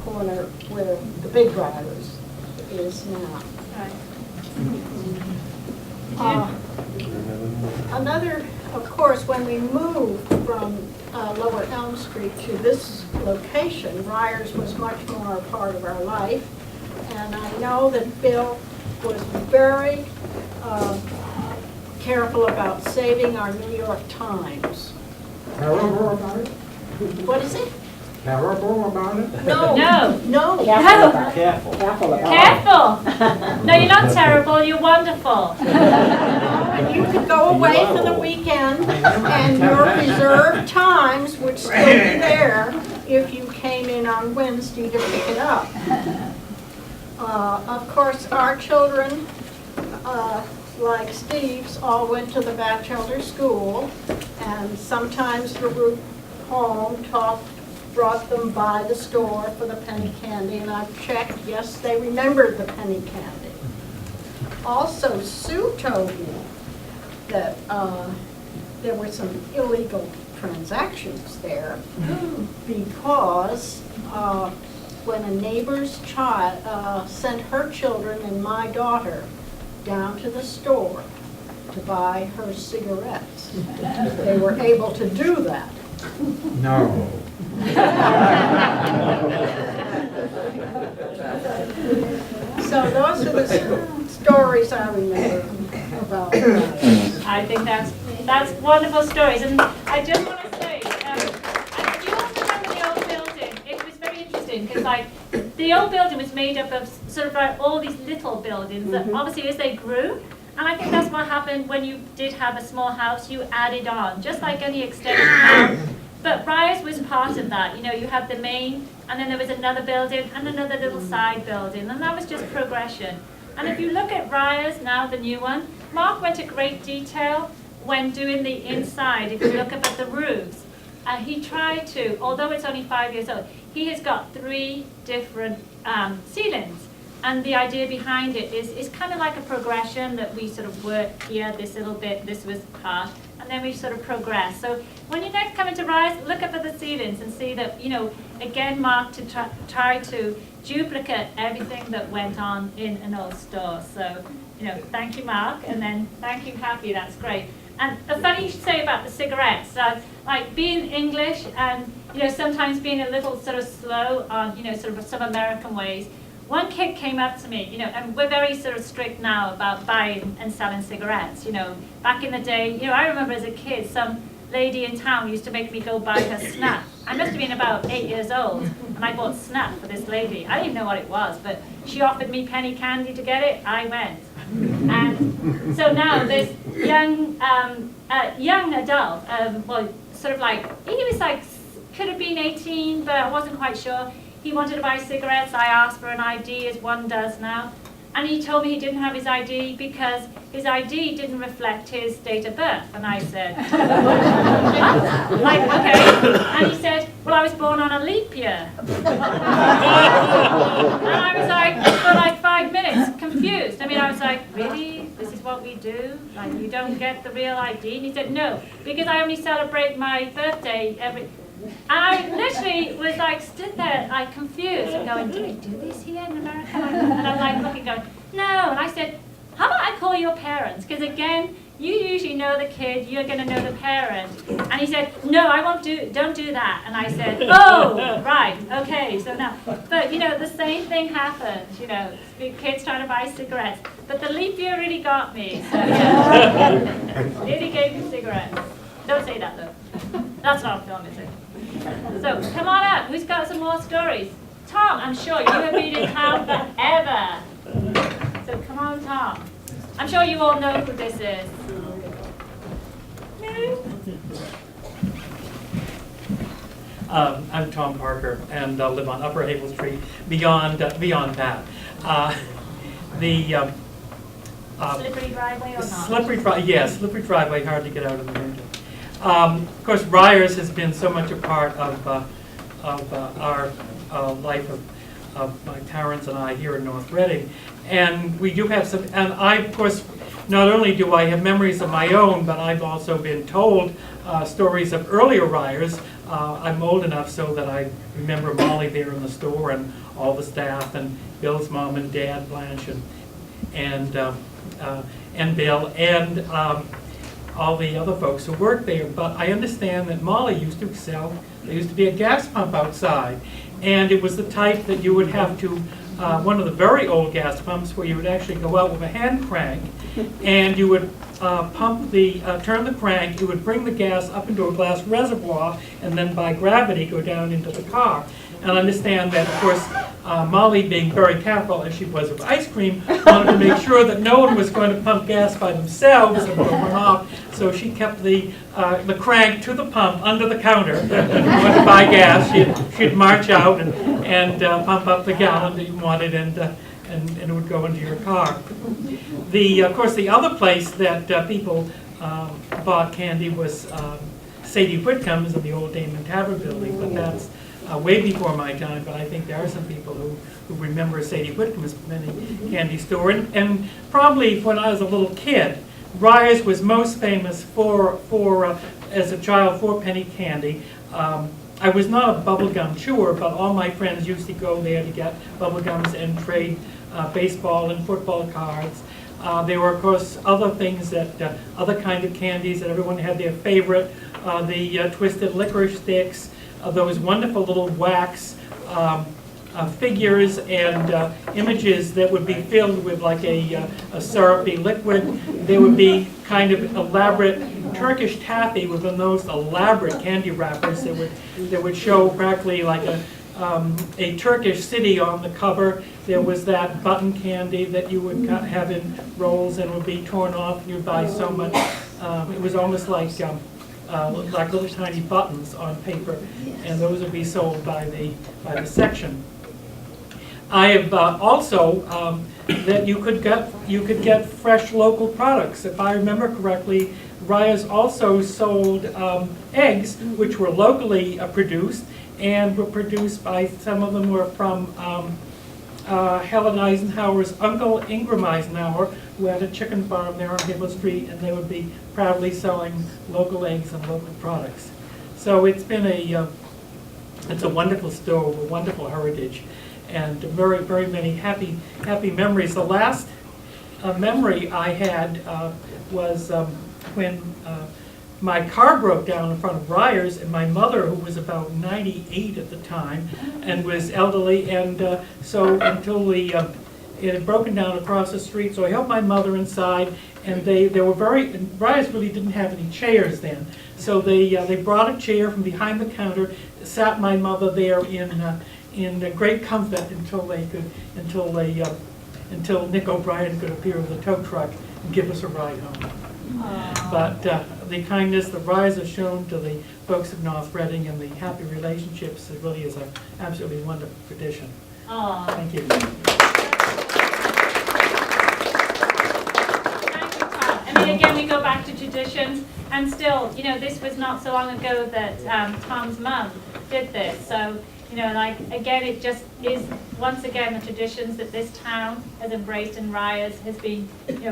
corner where the big Ryers is now. Another, of course, when we moved from Lower Elm Street to this location, Ryers was much more a part of our life. And I know that Bill was very careful about saving our New York Times. Terrible about it? What is it? Terrible about it? No. No. No. Careful. Careful. No, you're not terrible, you're wonderful. You could go away for the weekend and your reserved times would still be there if you came in on Wednesday to pick it up. Of course, our children, like Steve's, all went to the Batchelder School, and sometimes the route home brought them by the store for the penny candy, and I've checked, yes, they remembered the penny candy. Also, Sue told me that there were some illegal transactions there because when a neighbor's child sent her children and my daughter down to the store to buy her cigarettes, they were able to do that. No. So those are the stories I remember about that. I think that's wonderful stories, and I just want to say, I do also remember the old building. It was very interesting because, like, the old building was made up of sort of like all these little buildings that obviously as they grew, and I think that's what happened when you did have a small house. You added on, just like any extension house. But Ryers was part of that. You know, you have the main, and then there was another building and another little side building, and that was just progression. And if you look at Ryers now, the new one, Mark went to great detail when doing the inside. If you look up at the roofs, he tried to, although it's only 5 years old, he has got 3 different ceilings. And the idea behind it is kind of like a progression that we sort of work here, this little bit, this was part, and then we sort of progress. So when you next come into Ryers, look up at the ceilings and see that, you know, again, Mark to try to duplicate everything that went on in an old store. So, you know, thank you, Mark, and then thank you, Happy, that's great. And the funny you should say about the cigarettes, like being English and, you know, sometimes being a little sort of slow on, you know, sort of some American ways. One kid came up to me, you know, and we're very sort of strict now about buying and selling cigarettes, you know. Back in the day, you know, I remember as a kid, some lady in town used to make me go buy her snuff. I must have been about 8 years old, and I bought snuff for this lady. I didn't even know what it was, but she offered me penny candy to get it. I went. And so now this young adult, well, sort of like, he was like, could have been 18, but I wasn't quite sure. He wanted to buy cigarettes. I asked for an ID, as one does now. And he told me he didn't have his ID because his ID didn't reflect his date of birth. And I said, like, okay. And he said, well, I was born on a leap year. And I was like, for like 5 minutes, confused. I mean, I was like, really? This is what we do? Like, you don't get the real ID? And he said, no, because I only celebrate my birthday every... And I literally was like, stood there, like confused, and going, do they do this here in America? And I'm like looking, going, no. And I said, how about I call your parents? Because again, you usually know the kid, you're going to know the parent. And he said, no, I won't don't do that. And I said, oh, right, okay, so now. But, you know, the same thing happened, you know, kids trying to buy cigarettes. But the leap year really got me, so yeah. Really gave me cigarettes. Don't say that, though. That's not a film, is it? So, come on up. Who's got some more stories? Tom, I'm sure you have been in town forever. So, come on, Tom. I'm sure you all know who this is. I'm Tom Parker and live on Upper Havel Street. Beyond that, Slippery driveway or not? Slippery driveway, hard to get out of the window. Of course, Ryers has been so much a part of our life of my parents and I here in North Reading, and we do have some. And I, of course, not only do I have memories of my own, but I've also been told stories of earlier Ryers I'm old enough so that I remember Molly there in the store and all the staff and Bill's mom and dad, Blanche and Bill and all the other folks who worked there. But I understand that Molly used to sell, there used to be a gas pump outside, and it was the type that you would have to, one of the very old gas pumps where you would actually go out with a hand crank and you would turn the crank, you would bring the gas up into a glass reservoir and then by gravity go down into the car. And I understand that, of course, Molly, being very careful as she was with ice cream, wanted to make sure that no one was going to pump gas by themselves and run off. So she kept the crank to the pump under the counter. If you wanted to buy gas, she'd march out and pump up the gallon that you wanted, and it would go into your car. Of course, the other place that people bought candy was Sadie Whitcomb's in the old Damon Tavern building, but that's way before my time. But I think there are some people who remember Sadie Whitcomb's mini candy store. And probably when I was a little kid, Ryers was most famous for as a child, for penny candy. I was not a bubblegum chewer, but all my friends used to go there to get bubblegums and trade baseball and football cards. There were, of course, other things that, other kind of candies that everyone had their favorite, the twisted licorice sticks, those wonderful little wax figures and images that would be filled with like a syrupy liquid. There would be kind of elaborate Turkish taffy within those elaborate candy wrappers that would show practically like a Turkish city on the cover. There was that button candy that you would have in rolls and would be torn off, and you'd buy so much. It was almost like little tiny buttons on paper, and those would be sold by the section. I have also that you could get fresh local products. If I remember correctly, Ryers also sold eggs, which were locally produced, and were produced by, some of them were from Helen Eisenhower's uncle, Ingram Eisenhower, who had a chicken farm there on Havel Street, and they would be proudly selling local eggs and local products. So it's been it's a wonderful store, a wonderful heritage, and very, very many happy memories. The last memory I had was when my car broke down in front of Ryers, and my mother, who was about 98 at the time and was elderly, and so until it had broken down across the street, so I helped my mother inside, and they were Ryers really didn't have any chairs then, so they brought a chair from behind the counter, sat my mother there in great comfort until Nick O'Brien could appear with a tow truck and give us a ride home. But the kindness that Ryers has shown to the folks of North Reading and the happy relationships, it really is an absolutely wonderful tradition. Thank you. Thank you, Tom. I mean, again, we go back to traditions, and still, this was not so long ago that Tom's mum did this. So, like, again, it just is, once again, the traditions that this town has embraced, and Ryers has been,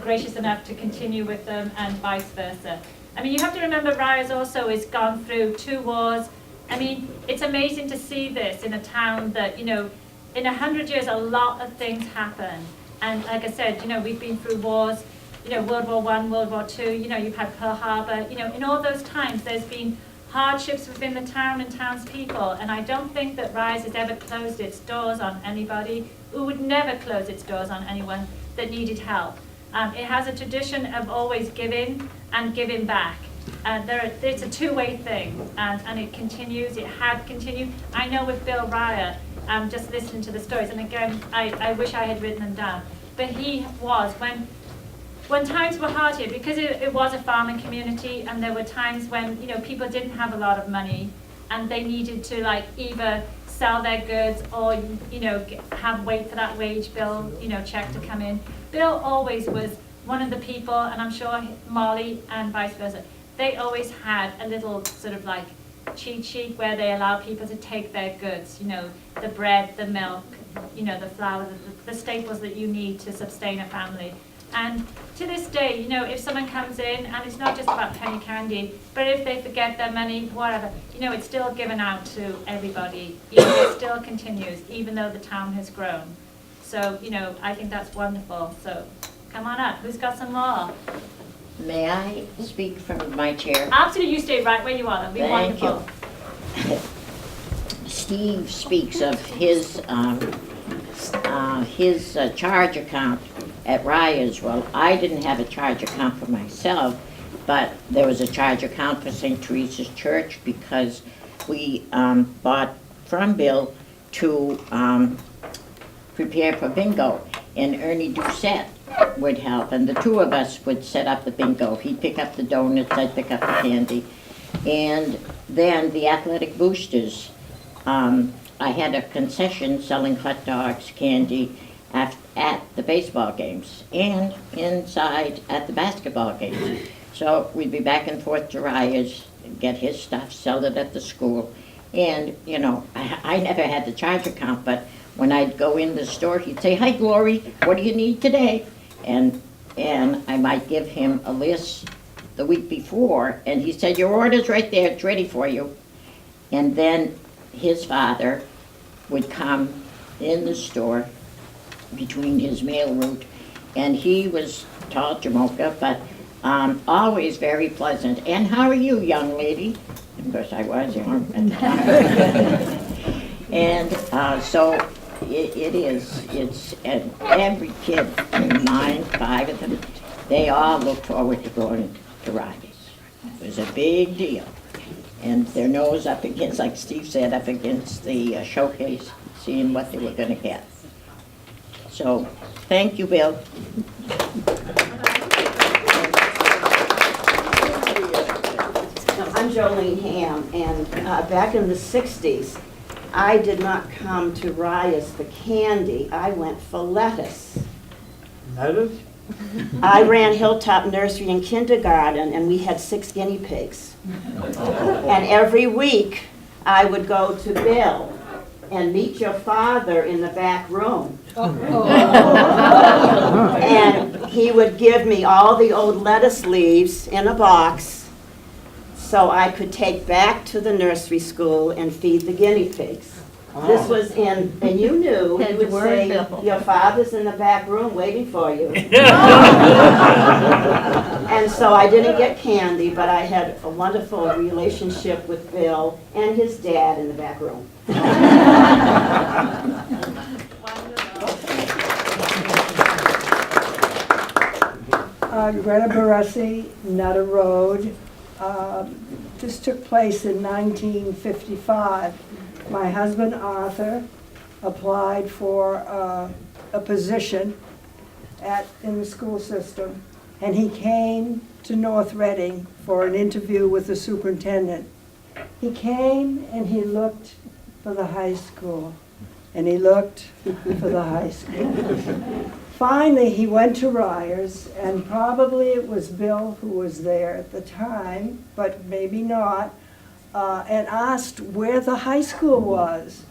gracious enough to continue with them, and vice versa. I mean, you have to remember Ryers also has gone through 2 wars. I mean, it's amazing to see this in a town that, in 100 years, a lot of things happen. And like I said, we've been through wars, World War I, World War II, you've had Pearl Harbor, in all those times, there's been hardships within the town and townspeople, and I don't think that Ryers has ever closed its doors on anybody. It would never close its doors on anyone that needed help. It has a tradition of always giving and giving back. It's a two-way thing, and it continues. It had continued. I know with Bill Ryer, just listening to the stories, and again, I wish I had written them down, but he was, when times were hard here, because it was a farming community, and there were times when people didn't have a lot of money, and they needed to either sell their goods or wait for that wage bill check to come in. Bill always was one of the people, and I'm sure Molly and vice versa, they always had a little sort of cheat sheet where they allow people to take their goods, the bread, the milk, the flour, the staples that you need to sustain a family. And to this day, you know, if someone comes in, and it's not just about penny candy, but if they forget their money, whatever, you know, it's still given out to everybody. You know, it still continues, even though the town has grown. So, you know, I think that's wonderful. So, come on up. Who's got some more? May I speak from my chair? Absolutely, you stay right where you are. That'd be Thank wonderful. you. Steve speaks of his charge account at Ryers. Well, I didn't have a charge account for myself, but there was a charge account for St. Teresa's Church because we bought from Bill to prepare for bingo, and Ernie Doucette would help, and the two of us would set up the bingo. He'd pick up the donuts, I'd pick up the candy, and then the athletic boosters. I had a concession selling hot dogs, candy at the baseball games and inside at the basketball games. So we'd be back and forth to Ryers, get his stuff, sell it at the school. And, you know, I never had the charge account, but when I'd go in the store, he'd say, "Hi, Glory, what do you need today?" And I might give him a list the week before, and he said, "Your order's right there, it's ready for you." And then his father would come in the store between his mail route, and he was tall Jamocha, but always very pleasant. "And how are you, young lady?" Of course, I was young. And so and every kid, mine, 5 of them, they all look forward to going to Ryers. It was a big deal. And their nose up against, like Steve said, up against the showcase, seeing what they were going to get. So, thank you, Bill. I'm Jolene Ham, and back in the 60s, I did not come to Ryers for candy, I went for lettuce. Lettuce? I ran Hilltop Nursery and Kindergarten, and we had 6 guinea pigs. And every week, I would go to Bill and meet your father in the back room. And he would give me all the old lettuce leaves in a box so I could take back to the nursery school and feed the guinea pigs. This was in, and you knew, he would say, "Your father's in the back room waiting for you." And so I didn't get candy, but I had a wonderful relationship with Bill and his dad in the back room. Greta Barassi, Nutter Road. This took place in 1955. My husband Arthur applied for a position in the school system, and he came to North Reading for an interview with the superintendent. He came and he looked for the high school, and he looked for the high school. Finally, he went to Ryers, and probably it was Bill who was there at the time, but maybe not, and asked where the high school was.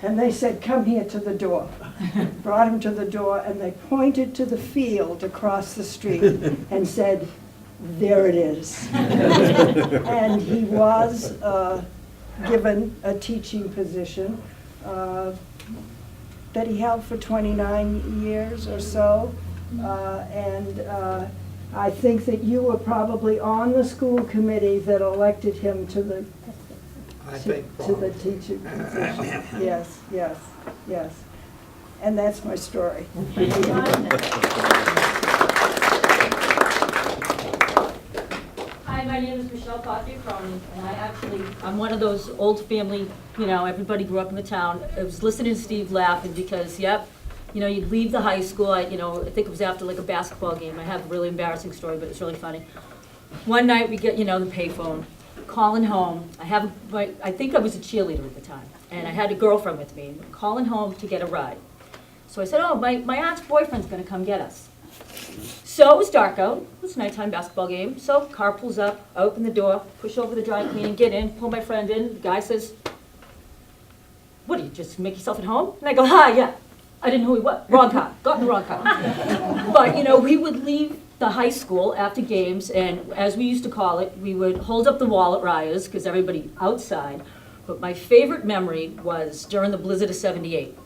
And they said, "Come here to the door." Brought him to the door, and they pointed to the field across the street and said, "There it is." And he was given a teaching position that he held for 29 years or so. I think that you were probably on the school committee that elected him to the teaching position. Yes, yes, yes. And that's my story. Hi, my name is Michelle Coffey Cronin, and I'm one of those old family, you know, everybody grew up in the town. I was listening to Steve laughing because, yep, you know, you'd leave the high school, I think it was after like a basketball game. I have a really embarrassing story, but it's really funny. One night we get, the payphone, calling home. I think I was a cheerleader at the time, and I had a girlfriend with me, calling home to get a ride. So I said, "Oh, my aunt's boyfriend's gonna come get us." So it was dark out, it was a nighttime basketball game, so car pulls up, I open the door, push over the dry cleaning, get in, pull my friend in, the guy says, "What, do you just make yourself at home?" And I go, "Yeah, I didn't know who he was, wrong car, got in the wrong car." But, we would leave the high school after games, and as we used to call it, we would hold up the wall at Ryers, because everybody outside. But my favorite memory was during the blizzard of '78.